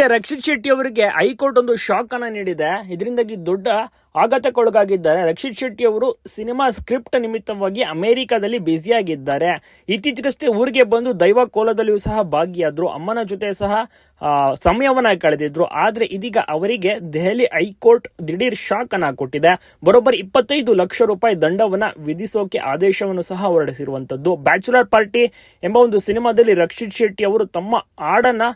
ಈಗ ರಕ್ಷಿತ್ ಶೆಟ್ಟಿ ಅವರಿಗೆ ಹೈಕೋರ್ಟ್ ಒಂದು ಶಾಕ್ ಅನ್ನ ನೀಡಿದೆ. ಇದರಿಂದಾಗಿ ದೊಡ್ಡ ಆಘಾತಕ್ಕೊಳಗಾಗಿದ್ದಾರೆ. ರಕ್ಷಿತ್ ಶೆಟ್ಟಿ ಅವರು ಸಿನಿಮಾ ಸ್ಕ್ರಿಪ್ಟ್ ನಿಮಿತ್ತವಾಗಿ ಅಮೆರಿಕಾದಲ್ಲಿ ಬ್ಯುಸಿಯಾಗಿದ್ದಾರೆ. ಇತ್ತೀಚೆಗಷ್ಟೇ ಊರಿಗೆ ಬಂದು ದೈವ ಕೋಲದಲ್ಲಿಯೂ ಸಹ ಭಾಗಿಯಾದ್ರು. ಅಮ್ಮನ ಜೊತೆ ಸಹ ಸಮಯವನ್ನ ಕಳೆದಿದ್ರು. ಆದ್ರೆ ಇದೀಗ ಅವರಿಗೆ ದೆಹಲಿ ಹೈಕೋರ್ಟ್ ದಿಢೀರ್ ಶಾಕ್ ಅನ್ನ ಕೊಟ್ಟಿದೆ. ಬರೋಬ್ಬರಿ 25 ಲಕ್ಷ ರೂಪಾಯಿ ದಂಡವನ್ನ ವಿಧಿಸೋಕೆ ಆದೇಶವನ್ನು ಸಹ ಹೊರಡಿಸಿರುವಂತದ್ದು. ಬ್ಯಾಚುಲರ್ ಪಾರ್ಟಿ ಎಂಬ ಒಂದು ಸಿನಿಮಾದಲ್ಲಿ ರಕ್ಷಿತ್ ಶೆಟ್ಟಿ ಅವರು ತಮ್ಮ ಹಾಡನ್ನ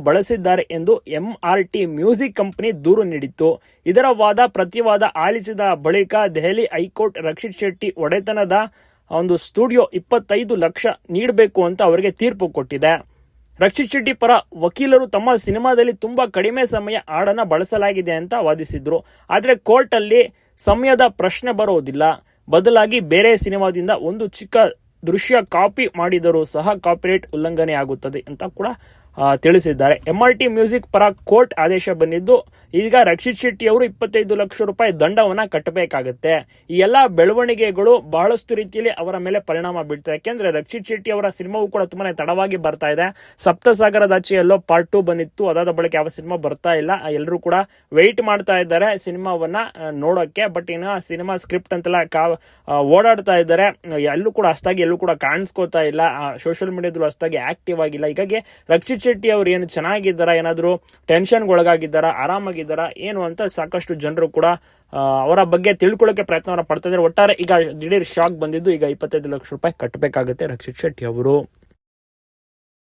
ಬಳಸಿದ್ದಾರೆ ಎಂದು MRT ಮ್ಯೂಸಿಕ್ ಕಂಪನಿ ದೂರು ನೀಡಿತ್ತು. ಇದರ ವಾದ ಪ್ರತಿವಾದ ಆಲಿಸಿದ ಬಳಿಕ ದೆಹಲಿ ಹೈಕೋರ್ಟ್ ರಕ್ಷಿತ್ ಶೆಟ್ಟಿ ಒಡೆತನದ ಸ್ಟುಡಿಯೋ 25 ಲಕ್ಷ ನೀಡಬೇಕು ಅಂತ ಅವರಿಗೆ ತೀರ್ಪು ಕೊಟ್ಟಿದೆ. ರಕ್ಷಿತ್ ಶೆಟ್ಟಿ ಪರ ವಕೀಲರು ತಮ್ಮ ಸಿನಿಮಾದಲ್ಲಿ ತುಂಬಾ ಕಡಿಮೆ ಸಮಯ ಹಾಡನ್ನ ಬಳಸಲಾಗಿದೆ ಅಂತ ವಾದಿಸಿದ್ರು. ಆದ್ರೆ ಕೋರ್ಟ್ ಅಲ್ಲಿ ಸಮಯದ ಪ್ರಶ್ನೆ ಬರೋದಿಲ್ಲ, ಬದಲಾಗಿ ಬೇರೆ ಸಿನಿಮಾದಿಂದ ಒಂದು ಚಿಕ್ಕ ದೃಶ್ಯ ಕಾಪಿ ಮಾಡಿದರೂ ಸಹ ಕಾಪಿರೈಟ್ ಉಲ್ಲಂಘನೆ ಆಗುತ್ತದೆ ಅಂತ ಕೂಡ ತಿಳಿಸಿದ್ದಾರೆ. MRT ಮ್ಯೂಸಿಕ್ ಪರ ಕೋರ್ಟ್ ಆದೇಶ ಬಂದಿದ್ದು, ಈಗ ರಕ್ಷಿತ್ ಶೆಟ್ಟಿ ಅವರು 25 ಲಕ್ಷ ರೂಪಾಯಿ ದಂಡವನ್ನ ಕಟ್ಟಬೇಕಾಗುತ್ತೆ. ಈ ಎಲ್ಲ ಬೆಳವಣಿಗೆಗಳು ಬಹಳಷ್ಟು ರೀತಿಯಲ್ಲಿ ಅವರ ಮೇಲೆ ಪರಿಣಾಮ ಬೀಳ್ತದೆ. ಯಾಕೆಂದ್ರೆ ರಕ್ಷಿತ್ ಶೆಟ್ಟಿ ಅವರ ಸಿನಿಮಾವು ಕೂಡ ತುಂಬಾನೇ ತಡವಾಗಿ ಬರ್ತಾ ಇದೆ. ಸಪ್ತಸಾಗರದಾಚೆಯಲ್ಲೋ ಪಾರ್ಟ್ 2 ಬಂದಿತ್ತು, ಅದಾದ ಬಳಿಕ ಯಾವ ಸಿನಿಮಾ ಬರ್ತಾ ಇಲ್ಲ. ಎಲ್ಲರೂ ಕೂಡ ವೆಯ್ಟ್ ಮಾಡ್ತಾ ಇದ್ದಾರೆ ಸಿನಿಮಾವನ್ನ ನೋಡೋಕೆ. ಬಟ್ ಇನ್ನು ಸಿನಿಮಾ ಸ್ಕ್ರಿಪ್ಟ್ ಅಂತೆಲ್ಲ ಓಡಾಡ್ತಾ ಇದ್ದಾರೆ. ಎಲ್ಲೂ ಕೂಡ ಅಷ್ಟಾಗಿ ಎಲ್ಲೂ ಕೂಡ ಕಾಣಿಸ್ಕೋತಾ ಇಲ್ಲ. ಸೋಷಿಯಲ್ ಮೀಡಿಯಾದಲ್ಲೂ ಅಷ್ಟಾಗಿ ಆಕ್ಟಿವ್ ಆಗಿಲ್ಲ. ಹೀಗಾಗಿ ರಕ್ಷಿತ್ ಶೆಟ್ಟಿ ಅವರು ಏನು ಚೆನ್ನಾಗಿದ್ದಾರ, ಏನಾದ್ರು ಟೆನ್ಷನ್ ಒಳಗಾಗಿದ್ದಾರಾ, ಆರಾಮಾಗಿದ್ದಾರಾ ಏನು ಅಂತ ಸಾಕಷ್ಟು ಜನರು ಕೂಡ ಅವರ ಬಗ್ಗೆ ತಿಳ್ಕೊಳ್ಳೋಕೆ ಪ್ರಯತ್ನ ಪಡ್ತಾ ಇದ್ದಾರೆ. ಒಟ್ಟಾರೆ ಈಗ ದಿಢೀರ್ ಶಾಕ್ ಬಂದಿದ್ದು, ಈಗ 25 ಲಕ್ಷ ರೂಪಾಯಿ ಕಟ್ಟಬೇಕಾಗುತ್ತೆ ರಕ್ಷಿತ್ ಶೆಟ್ಟಿ ಅವರು.